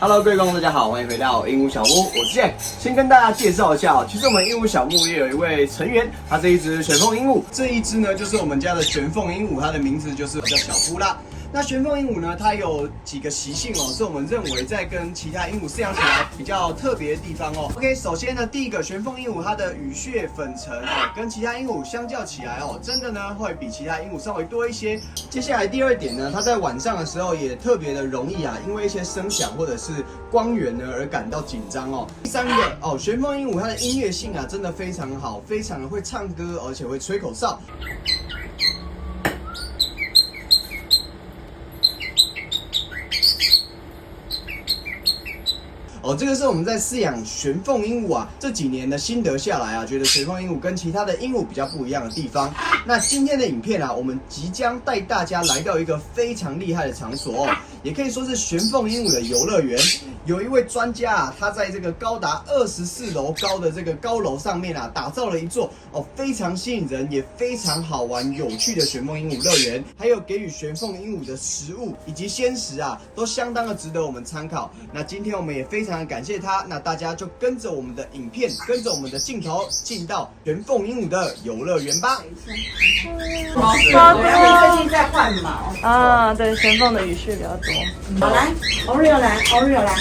Hello， 各位观众，大家好，欢迎回到鹦鹉小木，我是 Jack。先跟大家介绍一下其实我们鹦鹉小木也有一位成员，它是一只玄凤鹦鹉。这一只呢，就是我们家的玄凤鹦鹉，它的名字就是叫小布拉。那玄凤鹦鹉呢，它有几个习性是我们认为在跟其他鹦鹉饲养起来比较特别的地方OK， 首先呢，第一个玄凤鹦鹉它的羽屑粉尘跟其他鹦鹉相较起来真的呢会比其他鹦鹉稍微多一些。接下来第二点呢，它在晚上的时候也特别的容易因为一些声响或者是光源呢而感到紧张第三个玄凤鹦鹉它的音乐性真的非常好，非常的会唱歌，而且会吹口哨。这个是我们在饲养玄凤鹦鹉这几年的心得下来觉得玄凤鹦鹉跟其他的鹦鹉比较不一样的地方。那今天的影片我们即将带大家来到一个非常厉害的场所也可以说是玄凤鹦鹉的游乐园。有一位专家他在这个高达24楼高的这个高楼上面打造了一座非常吸引人也非常好玩有趣的玄凤鹦鹉乐园，还有给予玄凤鹦鹉的食物以及鲜食都相当的值得我们参考。那今天我们也非常感谢他，那大家就跟着我们的影片，跟着我们的镜头，进到玄凤鹦鹉的游乐园吧。最近在换毛对，玄凤的羽屑比较多。好来 ，Oreo 来 ，Oreo 来，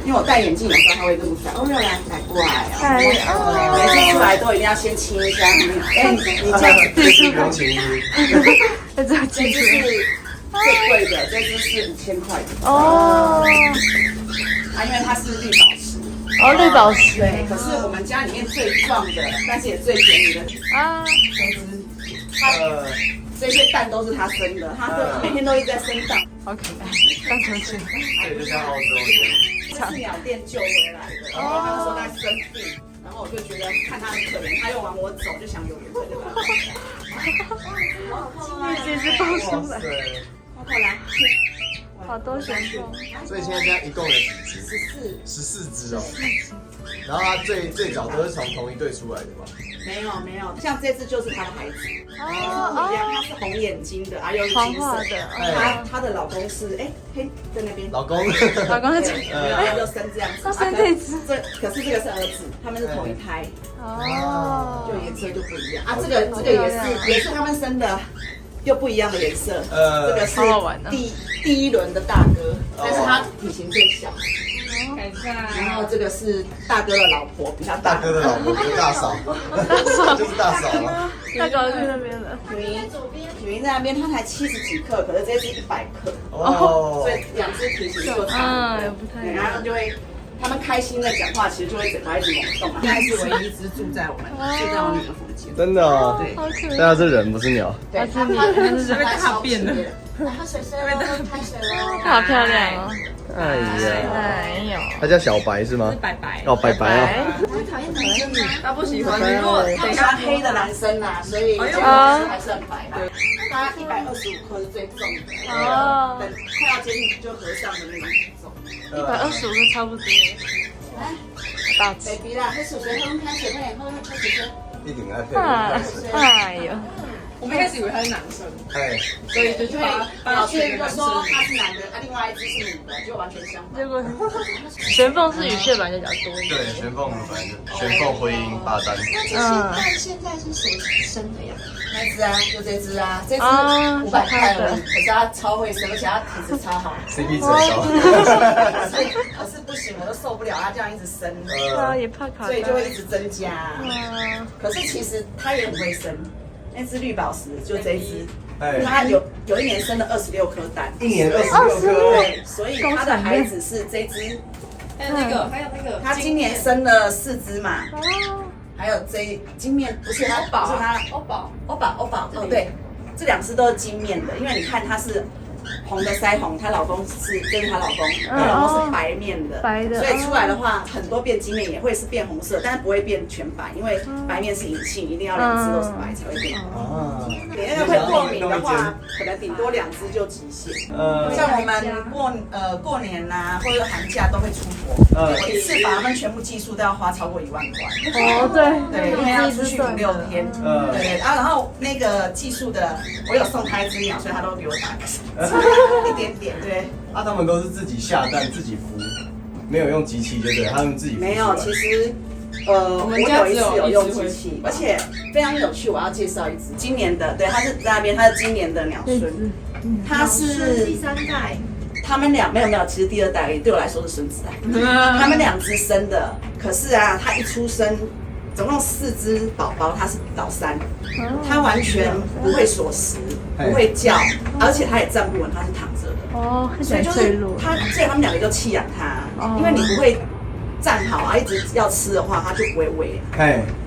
因为我戴眼镜，有时候它会录下。Oreo 来过来每次出来都一定要先亲一下。你这样这是不用亲这只这只是最贵的，这只是5000块的因为它是绿宝石。绿宝石。对，可是我们家里面最壮的，但是也最便宜的这些蛋都是它生的，它每天都一直在生蛋，好可爱，蛋球球。对，就像澳洲一样。这是鸟店救回来的，然后他们说在生病，然后我就觉得看他很可怜，他又往我走，就想有缘分就把它抱来。这只抱出来，抱过来，好多玄凤。所以现在这样一共有几只？14只然后它最早都是从同一对出来的嘛？没有，像这只就是它的孩子，一样，它是红眼睛的，又是金色的。她的老公是嘿在那边。老公在，他就生这样子。他生这只，可是这个是儿子，他们是同一胎，就颜色就不一样这个也是他们生的。又不一样的颜色，这个是第一轮的大哥，但是他体型最小。然后这个是大哥的老婆，比较大。大哥的老婆就是大嫂，就是大嫂了。大哥去那边了。女婴在那边，它才70几克，可是这只100克。所以两只体型就差不太一样。然后就会。他们开心的讲话，其实就会整个一直猛动。现在是唯一一只住在我女儿房间。真的对，好可爱。对是人不是鸟。对，它是被大变了。来喝水喽，开水喽。好漂亮哎呀，它叫小白是吗？是白白。白白他讨厌男生吗？他不喜欢。等一下黑的男生所以这个还是很白的。它125克是最重的。等快要接近就合上的那种重。125克差不多。来，大只。 baby 啦，喝水，喝开水，快点喝水。一定爱配。哎呦。我们一开始以为他是男生，所以就老师就说他是男的，另外一只是女的，就完全相反。结果玄凤是羽屑本来就比较多一点。对，玄凤本来就玄凤、灰鹰、巴丹。那现在是谁生的呀？那只就这只这只500块了，可是它超会生，而且它体质超好，CP 值很高。可是不行，我都受不了它这样一直生，也怕卡，所以就会一直增加。可是其实它也很会生。那只绿宝石就这一只，它有一年生了26颗蛋，一年26颗，对，所以它的孩子是这只，还有那个，它今年生了4只嘛，还有金面不是它，不是它，欧宝，对，这2只都是金面的，因为你看它是。红的腮红，她老公这是她老公，然后是白面的，所以出来的话，很多变金面也会是变红色，但是不会变全白，因为白面是隐性，一定要2只都是白才会变红。你那个会过敏的话，可能顶多2只就极限。像我们过年或者寒假都会出国，我一次把他们全部寄宿都要花超过1万块。对，因为要出去5、6天。对，然后那个寄宿的，我有送他一只鸟，所以他都比我大。一点点，对。啊，他们都是自己下蛋自己孵，没有用机器，对不对？他们自己孵没有，其实我有一次有用机器，而且非常有趣。我要介绍一只今年的，对，它是在那边，它是今年的鸟孙，它是第3代。他们俩没有，其实第2代而已，对我来说是孙子啊。他们2只生的，可是啊，它一出生，总共4只宝宝，它是老三，它完全不会锁食，不会叫，而且它也站不稳，它是躺着的。哦，所以就是所以他们2个就弃养它，因为你不会站好啊，一直要吃的话，它就不会喂。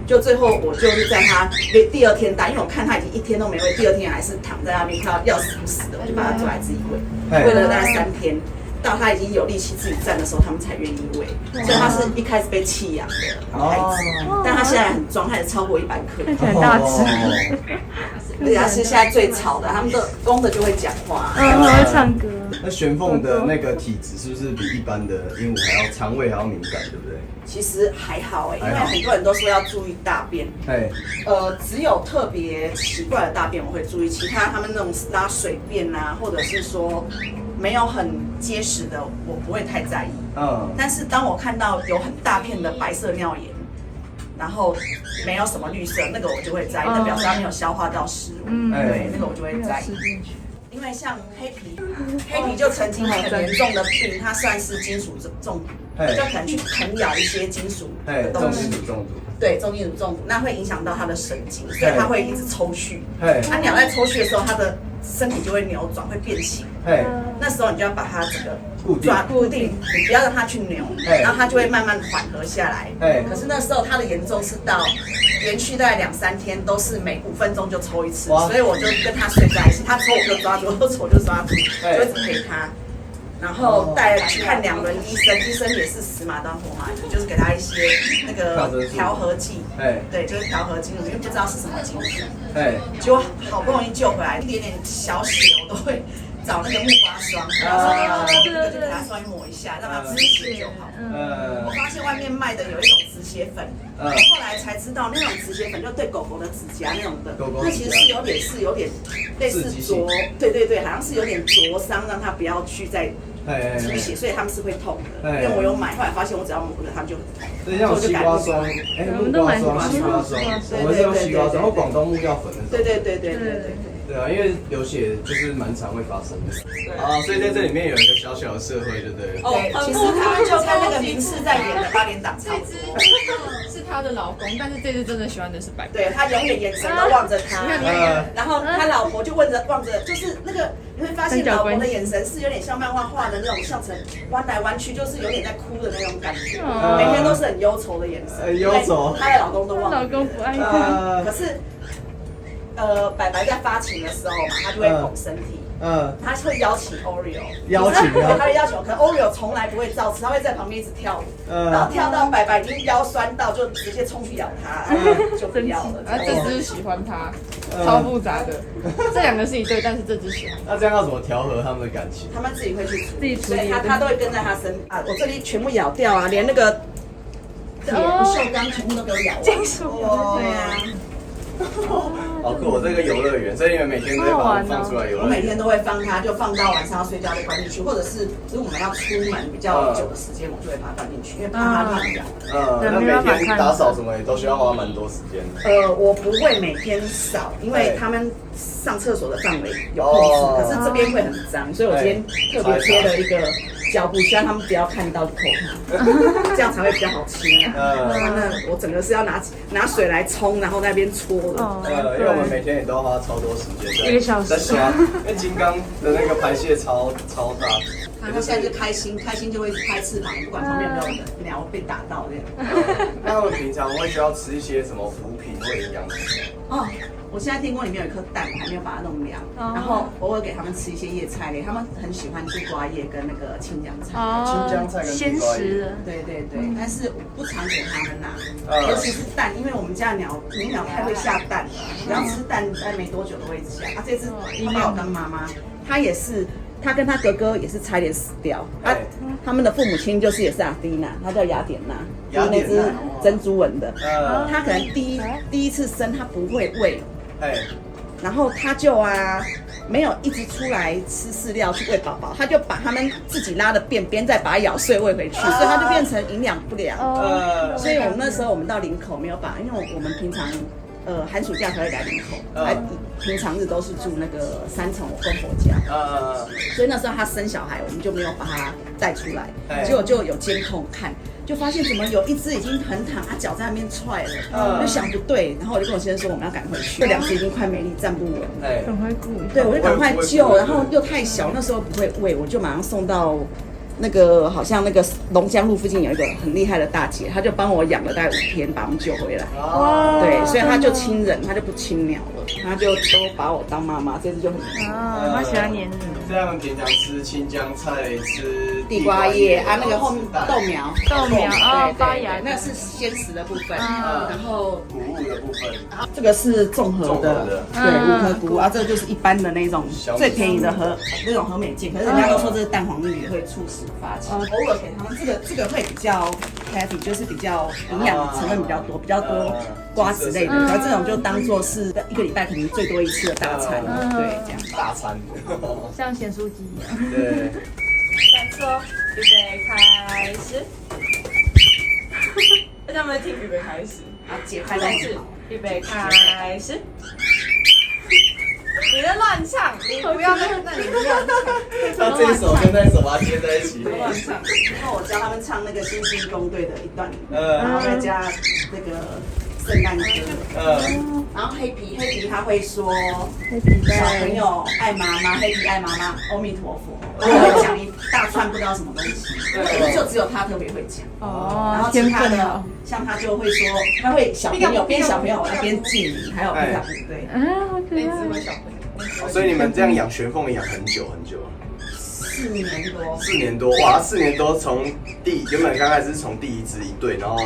就最后我就是在它第2天大，因为我看它已经1天都没喂，第2天还是躺在那边，快要死不死的，我就把它抓来自己喂，喂了大概3天，到它已经有力气自己站的时候，他们才愿意喂。所以它是一开始被弃养的孩子，但它现在很壮，它也超过100克，看起来很大只。而且它是现在最吵的，他们的公的就会讲话，很会唱歌。那玄凤的那个体质是不是比一般的鹦鹉还要肠胃还要敏感，对不对？其实还好因为很多人都说要注意大便，只有特别奇怪的大便我会注意，其他他们那种拉水便啊，或者是说没有很结实的，我不会太在意。但是当我看到有很大片的白色尿盐，然后没有什么绿色，那个我就会在意，那表示它没有消化到食物，对，那个我就会在意。因为像黑皮就曾经很严重的病，它算是金属中毒，就可能去啃咬一些金属的东西，对，重金属中毒，那会影响到它的神经，所以它会一直抽搐。它鸟在抽搐的时候，它的身体就会扭转，会变形。那时候你就要把它这个固定，你不要让它去扭，然后它就会慢慢缓和下来。可是那时候它的严重是到连续大概2-3天都是每5分钟就抽1次，所以我就跟它睡在一起，它抽我就抓住，抽就抓住，就一直陪它。然后带去看2轮医生，医生也是死马当活马医，就是给他一些那个调和剂，对，就是调和金属，因为不知道是什么金属，结果好不容易救回来，一点点小血我都会找那个木瓜霜，就给它稍微抹一下，让它止血就好。我发现外面卖的有一种止血粉，我后来才知道那种止血粉就对狗狗的指甲那种的，那其实是有点类似灼，对，好像是有点灼伤，让它不要去再出血，所以他们是会痛的。因为我有买，后来发现我只要抹了，他们就很痛。对，像西瓜霜，木瓜霜、西瓜霜，我们是用西瓜霜，或广东木药粉那种。对。对啊，因为流血就是蛮常会发生的。所以在这里面有一个小小的社会，对不对？其实他们就看那个名次在演的8点档差不多。是她的老公，但是这只真的喜欢的是白白。对，他永远眼神都望着他，然后他老婆就望着，就是那个你会发现老婆的眼神是有点像漫画画的那种，像成弯来弯去，就是有点在哭的那种感觉，每天都是很忧愁的眼神。很忧愁。她的老公都忘了。老公不爱她。可是。白白在发情的时候嘛，他就会拱身体，他会邀请 Oreo， 他会邀请，可能 Oreo 从来不会照吃，他会在旁边一直跳舞，然后跳到白白已经腰酸到就直接冲去咬他，就不要了。然后这只喜欢他，超复杂的，这2个是一对，但是这只喜欢。那这样要怎么调和他们的感情？他们自己会去处理，所以他都会跟在他身啊，我这里全部咬掉啊，连那个铁不锈钢全部都给我咬完。金属，对啊。好酷！我这个游乐园，所以你们每天都会把它放出来游乐园。我每天都会放它，就放到晚上要睡觉再关进去，或者是如果我们要出门比较久的时间，我就会把它关进去，因为怕它乱咬。那每天打扫什么也都需要花蛮多时间的。我不会每天扫，因为他们上厕所的范围有控制，可是这边会很脏，所以我今天特别贴了一个胶布，希望他们不要看到就扣它，这样才会比较好清啊。那我整个是要拿水来冲，然后那边搓的。因为我们每天也都要花超多时间1个小时在刷，因为金刚的那个排泄超大。他现在就开心就会拍翅膀，不管旁边有没有鸟被打到这样。那他们平常会需要吃一些什么补品或营养品？我现在电锅里面有一颗蛋，我还没有把它弄凉，然后偶尔给他们吃一些叶菜类，他们很喜欢地瓜叶跟那个青江菜。青江菜跟地瓜叶。对，但是我不常给他们拿，尤其是蛋，因为我们家的母鸟太会下蛋了，只要吃蛋，大概没多久都会下。这只他把我当妈妈，他也是。他跟他哥哥也是差点死掉，他们的父母亲也是阿蒂娜，他叫雅典娜，就是那只珍珠纹的。他可能第一次生他不会喂，然后他就没有一直出来吃饲料去喂宝宝，他就把他们自己拉的便便再把它咬碎喂回去，所以它就变成营养不良。所以我们那时候我们到林口没有把，因为我们平常寒暑假才会来林口，平常日都是住那个三重我公婆家。所以那时候他生小孩，我们就没有把他带出来，结果就有监控看。就发现怎么有一只已经横躺，他脚在那边踹了，我就想不对，然后我就跟我先生说我们要赶回去，这两只已经快没力站不稳了，赶快顾。对，我就赶快救，然后又太小，那时候不会喂，我就马上送到那个好像那个龙江路附近有一个很厉害的大姐，她就帮我养了大概5天，把我们救回来。对，所以她就亲人，她就不亲鸟了，她就都把我当妈妈，这只就很她喜欢黏你。所以他们平常吃青江菜，吃地瓜叶啊，那个后面豆苗，对，发芽，那是鲜食的部分，然后谷物的部分，这个是综合的，对，5颗谷物啊，这个就是一般的那种最便宜的那种和美健，可是人家都说这是蛋黄玉会促使发情，偶尔给他们这个会比较 heavy， 就是比较营养成分比较多瓜子类的，然后这种就当做是1个礼拜可能最多一次的大餐，对，这样大餐，像咸酥鸡一样。对。再说，预备开始。大家有没有听预备开始？啊，解开来是预备开始。你在乱唱，你不要在那里乱唱。他这一首跟那一首把它接在一起。乱唱。然后我教他们唱那个星星公队的一段，然后再加那个圣诞歌，然后黑皮他会说小朋友爱妈妈，黑皮爱妈妈，阿弥陀佛，他会讲一大串不知道什么东西，就只有他特别会讲。然后其他的像他就会说，他会小朋友边小朋友边敬礼，还有皮卡布对，好可爱。所以你们这样养玄凤养很久很久4年多。 4年多，哇，4年多从原本刚开始是从第一只一对，然后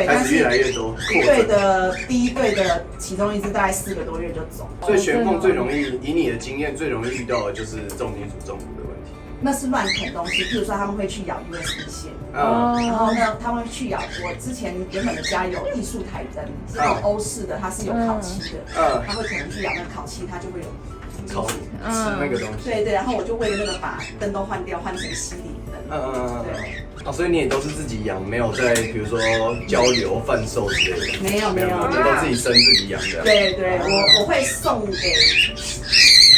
开始越来越多，一对的第一对的其中一只大概4个多月就走。所以玄凤最容易，以你的经验最容易遇到的就是重金属中毒的问题。那是乱啃东西，譬如说他们会去咬 USB 线，然后呢，他们会去咬。我之前原本的家有艺术台灯，是那种欧式的，它是有烤漆的，他会可能去咬那个烤漆，它就会有烤吃那个东西。对对，然后我就为了那个把灯都换掉，换成吸力灯。对。所以你也都是自己养，没有在比如说交流贩售之类的。没有，你都自己生自己养的。对对，我会送给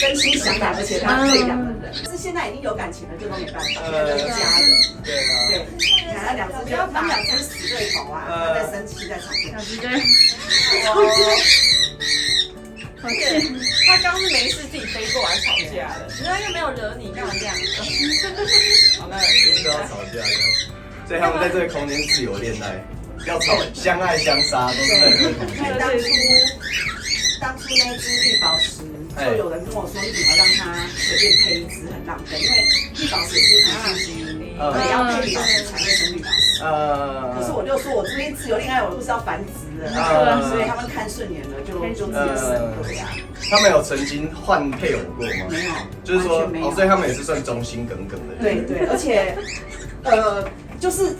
真心想养而且他会养的人。是现在已经有感情了，这都没办法，现在都是家人。对啊。对，你看他2只死对头啊，他在生气在吵架。而且他刚是没事自己飞过来吵架的，人家又没有惹你，干嘛这样？好，那不要吵架的，所以他们在这个空间自由恋爱，要吵相爱相杀都是在这个空间。当初那只绿宝石，就有人跟我说，你怎么让它随便配一只很浪费，因为绿宝石也是很刺激，也要配绿宝石才会生绿宝石。可是我就说我这边自由恋爱，我不是要繁殖的，所以他们看顺眼了就直接生，对呀。他们有曾经换配偶过吗？没有，就是说，所以他们也是算忠心耿耿的人。对对，而且就是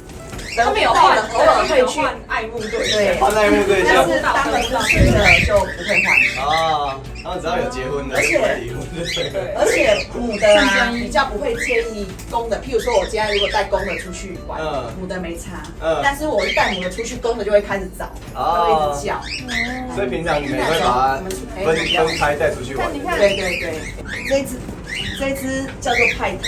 他们有换，偶尔会去换爱慕对象，换爱慕对象，但是当了主持的就不会换啊。他们只要有结婚的，而且母的啊比较不会介意公的，譬如说我今天如果带公的出去玩，母的没差，但是我一带母的出去，公的就会开始找，它会一直叫。所以平常你们会把它分开带出去玩。对对对，这一只叫做派特，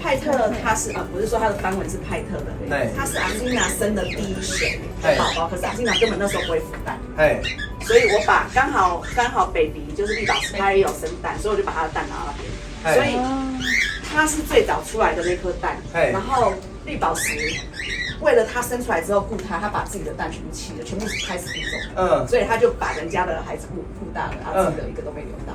派特它是不是说它的斑纹是派特的，它是阿金娜生的第一血宝宝，可是阿金娜根本那时候不会孵蛋，所以我把刚好 baby 就是绿宝石，它也有生蛋，所以我就把它的蛋拿到那边，所以它是最早出来的那颗蛋，然后绿宝石为了它生出来之后顾它，它把自己的蛋全部弃了，全部开始育种，所以他就把人家的孩子顾大了，他自己的一个都没留到。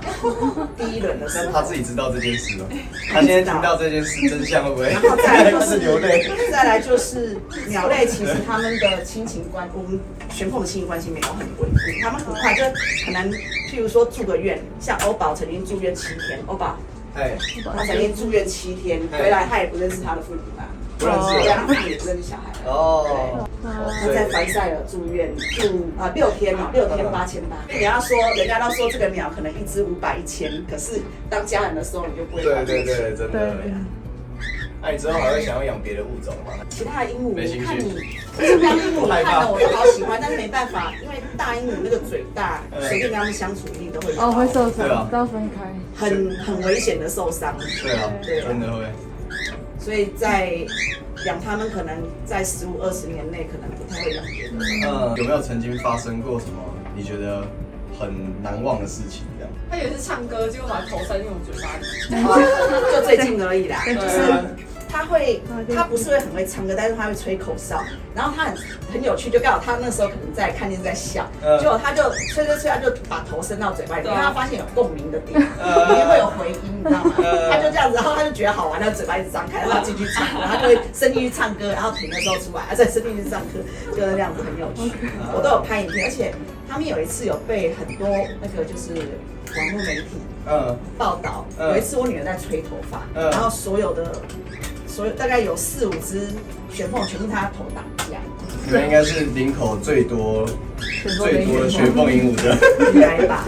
第一轮的时候，他自己知道这件事吗？他现在听到这件事真相会不会？然后再来就是流泪。再来就是鸟类，其实他们的亲情关，我们玄凤的亲情关系没有很稳固，他们很快就可能，譬如说住个院，像欧宝曾经住院7天，欧宝，他曾经住院7天，回来他也不认识他的父母啦。不认识对，他们也生小孩了。哦，他在凡塞尔住院住6天哦，6天8800。你要说人家都说这个鸟可能一只500、1000，可是当家人的时候你就不会。对对对，真的。对。那你之后还会想要养别的物种吗？其他的鹦鹉，没兴趣看你，这边鹦鹉看了我都好喜欢，但是没办法，因为大鹦鹉那个嘴大，随便跟他们相处一定都会哦，会受对啊伤，都要分开。很危险的受伤。对啊，对真的会。所以在养它们，可能在15、20年内，可能不太会养别的。有没有曾经发生过什么你觉得很难忘的事情？这样？他有一次唱歌，结果把头塞进我嘴巴里。就最近而已啦，对就是他不是会很会唱歌，但是他会吹口哨，然后他很有趣，就刚好他那时候可能在看电视在笑，结果他就吹，他就把头伸到嘴巴里，因为他发现有共鸣的点，里面会有回音，你知道吗？他就这样子，然后他就觉得好玩，他嘴巴一直张开，然后他进去唱，然后他就会伸进去唱歌，然后停的时候出来，再伸进去唱歌，就是那样子很有趣。我都有拍影片，而且他们有一次有被很多那个就是网络媒体报道，有一次我女儿在吹头发，然后所有大概有4、5只玄凤全部她头挡架，你们应该是林口最多的玄凤鹦鹉的，应该吧？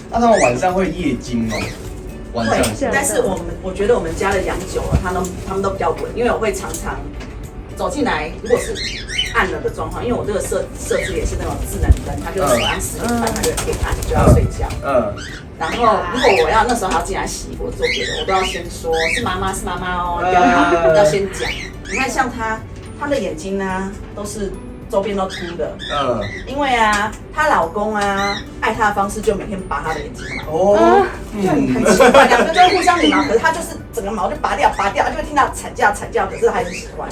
那他们晚上会夜惊吗？晚上，但是我觉得我们家的养久了，他们都比较稳，因为我会常常走进来，如果是暗了的状况，因为我这个设置也是那种智能灯，它就是晚上10点半它就可以按，就要睡觉。然后如果我要那时候还要进来洗衣服做别的，我都要先说是妈妈哦，要先讲。你看像她的眼睛呢，都是周边都凸的，因为她老公爱她的方式就每天拔她的眼睛毛，就很奇怪，两个就会互相理毛，可是她就是整个毛就拔掉，就会听到惨叫，可是她还是喜欢。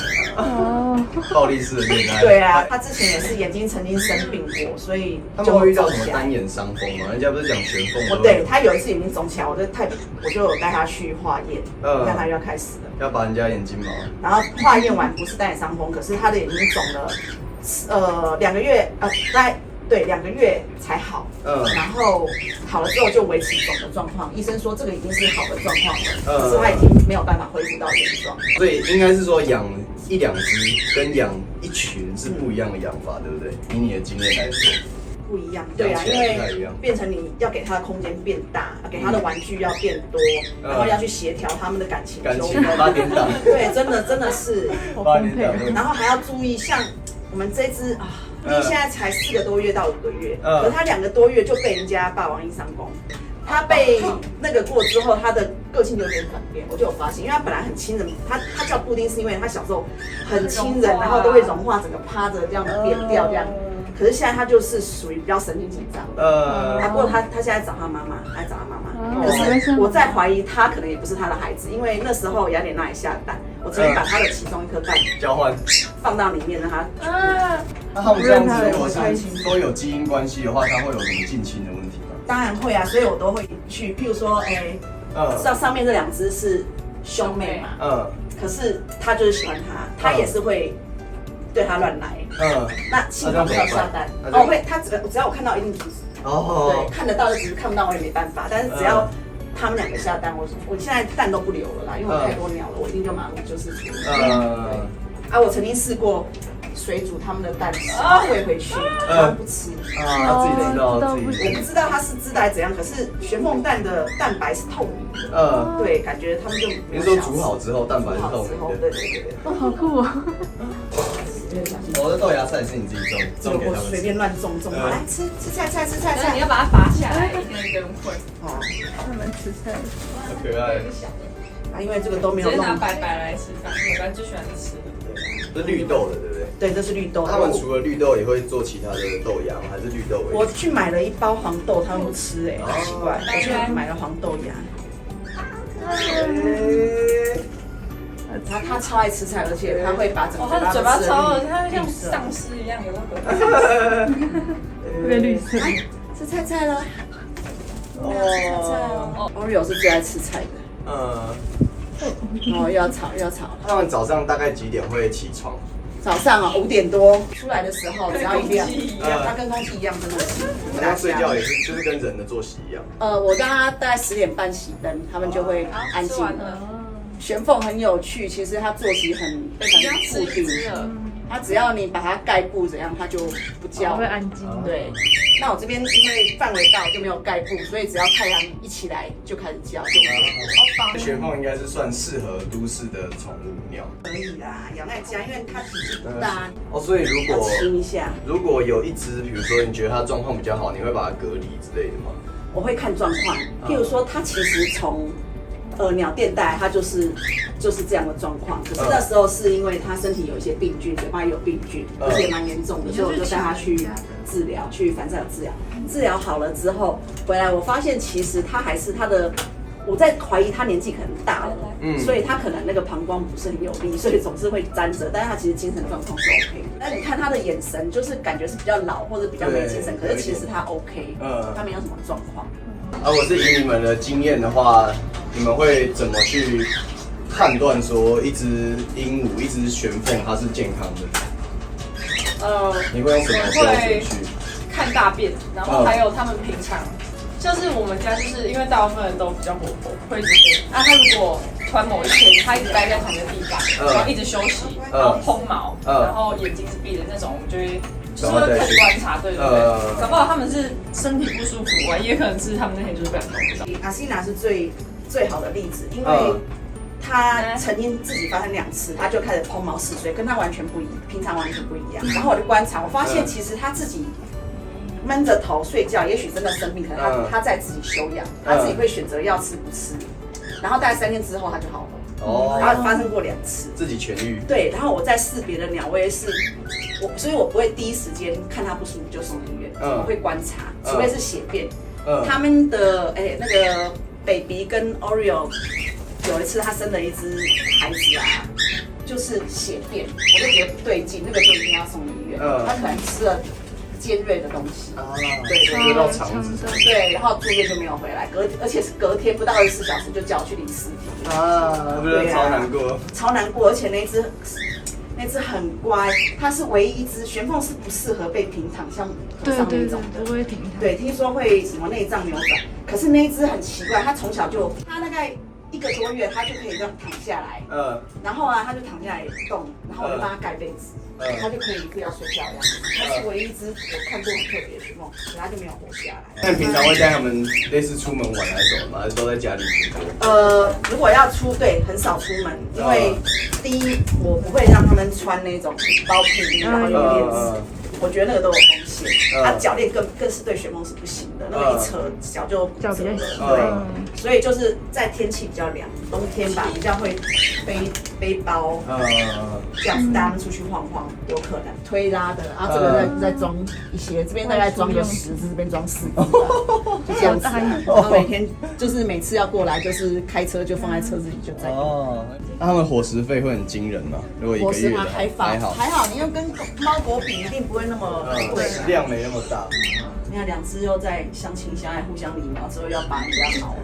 暴力式的恋爱。对啊，她之前也是眼睛曾经生病过，所以他们会遇到什么单眼伤风吗？人家不是讲玄凤？对，她有一次眼睛肿起来，我就有带她去化验，你看她又要开始了，要拔人家眼睛毛。然后化验完不是单眼伤风，可是她的眼睛肿了2个月，大概对2个月才好，然后好了之后就维持肿的状况，医生说这个已经是好的状况了，可是他已经没有办法恢复到原状。所以应该是说养1、2只跟养一群是不一样的养法，对不对？以你的经验来说，不一样，对啊，因为变成你要给他的空间变大，给他的玩具要变多，然后要去协调他们的感情纠纷8点档，对，真的是8点档，然后还要注意像我们这只因为现在才4个多月到5个月，可是他2个多月就被人家霸王硬上弓。他被那个过之后，他的个性就有点转变，我就有发现，因为他本来很亲人，他叫布丁是因为他小时候很亲人，然后都会融化，整个趴着这样扁掉这样。可是现在他就是属于比较神经紧张的，不过他现在找他妈妈，来找他妈妈。可是我在怀疑他可能也不是他的孩子，因为那时候雅典娜也下蛋，我直接把他的其中一颗蛋交换放到里面让他。那他们这样子如果是都有基因关系的话，他会有什么近亲的问题吗？当然会啊，所以我都会去，譬如说，上面这2只是兄妹嘛，可是他就是喜欢他也是会对他乱来，那幸好没有下蛋，会，他只要我看到一定阻止，对，看得到就只是看不到我也没办法，但是只要他们2个下蛋，我现在蛋都不留了啦，因为我太多鸟了，我一定就马上就是处理，我曾经试过水煮他们的蛋，喂回去，他们不吃，他自己知道，我不知道他是知道怎样，可是玄凤蛋的蛋白是透明的，对，感觉他们就你说煮好之后蛋白是透明的，对，好酷哦！我的豆芽菜是你自己种给他们吃，我随便乱种，好来吃菜，你要把它拔下来，一根会他们吃菜，好可爱。因为这个都没有弄，直接拿白白来吃饭，白白最喜欢吃的。是绿豆的，对不对？对，这是绿豆。他们除了绿豆，也会做其他的豆芽吗？还是绿豆为主？我去买了1包黄豆，他们不吃，好奇怪。我去买了黄豆芽。他超爱吃菜，而且他会把整个他的嘴巴超，他像丧尸一样有那个。特别绿色。吃菜了。Oreo 是最爱吃菜的。又要吵。他们早上大概几点会起床？早上5点多出来的时候，只要一亮，它跟空气一样，真的是。晚上睡觉也是，就是跟人的作息一样。我让他大概10点半熄灯，他们就会安静了。玄凤很有趣，其实它作息很固定，它只要你把它盖布怎样，它就不叫，会安静。对，那我这边因为范围大，我就没有盖布，所以只要太阳一起来就开始叫，就玄凤应该是算适合都市的宠物鸟。可以啦，养在家，因为它体积不大，哦，所以要亲一下。如果有一只，比如说你觉得它状况比较好，你会把它隔离之类的吗？我会看状况，譬如说它其实从鸟店带来，它就是这样的状况。可是那时候是因为它身体有一些病菌，嘴巴也有病菌，而且蛮严重的，所以我就带它去治疗，去反正有治疗。治疗好了之后回来，我发现其实它还是它的。我在怀疑他年纪可能大了，所以他可能那个膀胱不是很有力，所以总是会沾着。但是他其实精神状况是 OK 的。那你看他的眼神，就是感觉是比较老或者比较没精神，可是其实他 OK，他没有什么状况。啊，我是以你们的经验的话，你们会怎么去判断说一只鹦鹉、一只玄凤它是健康的？你会用什么标准去看大便，然后还有他们平常。就是我们家就是因为大部分人都比较活泼，会一直飞。那他如果突然某一天他一直待在同一个地方，然后一直休息，然后蓬毛，然后眼睛是闭的那种，我们就会开始观察，对对对。搞不好他们是身体不舒服啊，也可能是他们那天就是不想动。阿西娜是最好的例子，因为他曾经自己发生2次，他就开始蓬毛嗜睡，跟他完全不一样，平常完全不一样。然后我就观察，我发现其实他自己。闷着头睡觉，也许真的生病，可能他在自己休养，他自己会选择要吃不吃，然后大概3天之后他就好了。哦，然后发生过2次，自己痊愈。对，然后我在试别的鸟，我也是，所以我不会第一时间看他不舒服就送医院，我会观察，除非是血便。他们的那个 baby 跟 Oreo 有一次他生了一只孩子啊，就是血便，我就觉得不对劲，那个就一定要送医院。他可能吃了。尖锐的东西，对，割到肠子上，对，然后住院就没有回来，而且是隔天不到24小时就叫我去领尸体啊，不是超难过，超难过，而且那只很乖，它是唯一一只玄凤是不适合被平躺像和尚那种的，不会平躺，对，听说会什么内脏扭转，可是那一只很奇怪，它从小就它大概1个多月，它就可以这样躺下来，然后啊，它就躺下来动，然后我就帮它盖被子。它就可以不要睡觉这样子，它是唯一一只我看过很特别的玄凤，可它就没有活下来。那平常会带他们类似出门玩还是什么吗？还是都在家里居多？如果要对，很少出门，因为第一我不会让他们穿那种包屁衣，然后有链子，我觉得那个都有风险。它脚链更是对玄凤是不行的，那个一扯脚就折了。对，所以就是在天气比较凉，冬天吧比较会背包，这样子带他们出去晃晃，有可能推拉的，然后这个再装一些，这边大概装个10只，这边装4只，就这样子。然后每天就是每次要过来，就是开车就放在车子里就在。哦，那他们伙食费会很惊人吗？如果1个月的还好，你又跟猫狗比，一定不会那么贵，量没那么大。你看2只又在相亲相爱、互相礼貌之后要拔人家毛，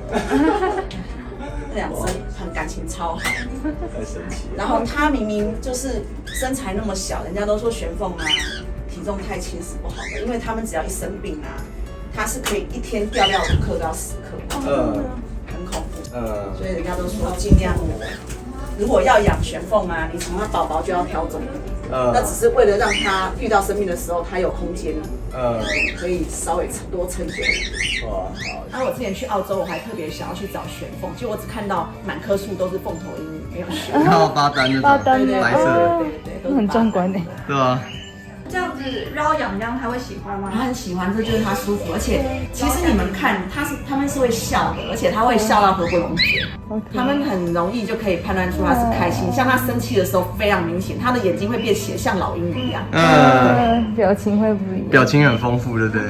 那2只很感情超好，太神奇。然后它明明就是身材那么小，人家都说玄凤啊体重太轻是不好的，因为他们只要一生病啊，它是可以1天掉5克到10克，很恐怖。所以人家都说尽量，如果要养玄凤啊，你从它宝宝就要挑种。那只是为了让它遇到生命的时候，它有空间，可以稍微多撑久。哇，好。然后我之前去澳洲，我还特别想要去找玄凤，结果我只看到满棵树都是凤头鹦鹉，没有玄凤。看到8单那种白色的，对，都很壮观诶。对啊。这样子绕痒痒，他会喜欢吗？他很喜欢，这就是他舒服，而且其实你们看，他们是会笑的，而且他会笑到合不拢嘴，他们很容易就可以判断出他是开心。像他生气的时候非常明显，他的眼睛会变斜，像老鹰一样。表情会不一样，表情很丰富，对不对？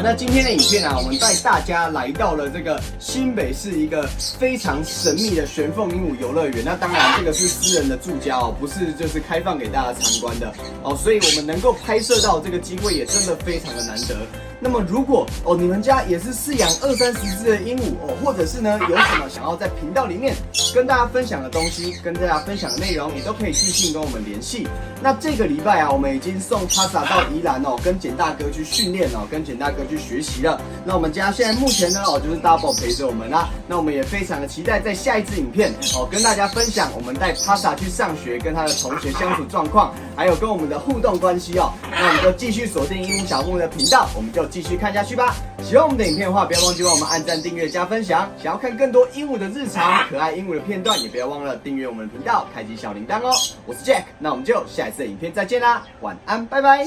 那今天的影片啊，我们带大家来到了这个新北市一个非常神秘的玄凤鹦鹉游乐园。那当然，这个是私人的住家哦，不是就是开放给大家参观的哦。所以我们能够拍摄到这个机会也真的非常的难得。那么如果你们家也是饲养20-30只的鹦鹉哦，或者是呢有什么想要在频道里面跟大家分享的东西，跟大家分享的内容，也都可以寄信跟我们联系。那这个礼拜啊，我们已经送帕萨到宜兰哦，跟简大哥去训练哦，跟简大哥去学习了。那我们家现在目前呢就是 Double 陪着我们啦。那我们也非常的期待在下一支影片跟大家分享我们带帕萨去上学，跟他的同学相处状况，还有跟我们的互动关系哦。那我们就继续锁定鹦鹉小木的频道，我们就继续看下去吧。喜欢我们的影片的话，不要忘记帮我们按赞、订阅、加分享。想要看更多鹦鹉的日常、可爱鹦鹉的片段，也不要忘了订阅我们的频道，开启小铃铛哦。我是 Jack， 那我们就下一次的影片再见啦，晚安，拜拜。